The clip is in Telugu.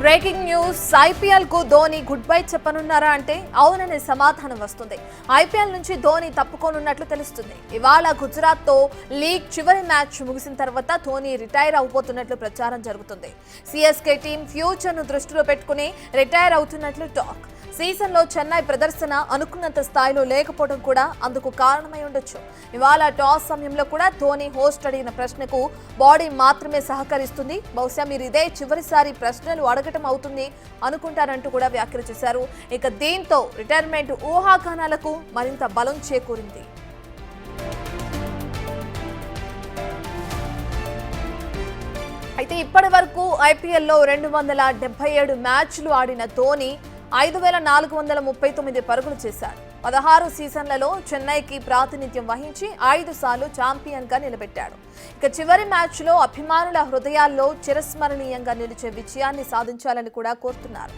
బ్రేకింగ్ న్యూస్ ఐపీఎల్ కు ధోని గుడ్ బై చెప్పనున్నారా అంటే అవుననే సమాధానం వస్తుంది. ఐపీఎల్ నుంచి ధోని తప్పుకోనున్నట్లు తెలుస్తుంది. ఇవాళ గుజరాత్ తో లీగ్ చివరి మ్యాచ్ ముగిసిన తర్వాత ధోని రిటైర్ అవబోతున్నట్లు ప్రచారం జరుగుతుంది. సిఎస్కే టీం ఫ్యూచర్ ను దృష్టిలో పెట్టుకుని రిటైర్ అవుతున్నట్లు టాక్. సీజన్ లో చెన్నై ప్రదర్శన అనుకున్నంత స్థాయిలో లేకపోవడం కూడా అందుకు కారణమై ఉండొచ్చు. ఇవాళ టాస్ సమయంలో కూడా ధోని హోస్ట్ అడిగిన ప్రశ్నకు బాడీ మాత్రమే సహకరిస్తుంది. బహుశా మీరు ఇదే చివరిసారి ప్రశ్నలు అడగటం అవుతుంది అనుకుంటారంటూ కూడా వ్యాఖ్యలు చేశారు. ఇక దీంతో రిటైర్మెంట్ ఊహాగానాలకు మరింత బలం చేకూరింది. అయితే ఇప్పటి వరకు ఐపీఎల్లో 277 మ్యాచ్లు ఆడిన ధోని 5439 పరుగులు చేశారు. 16 సీజన్లలో చెన్నైకి ప్రాతినిధ్యం వహించి 5 సార్లు ఛాంపియన్ గా నిలబెట్టాడు. ఇక చివరి మ్యాచ్ లో అభిమానుల హృదయాల్లో చిరస్మరణీయంగా నిలిచే విజయాన్ని సాధించాలని కూడా కోరుతున్నారు.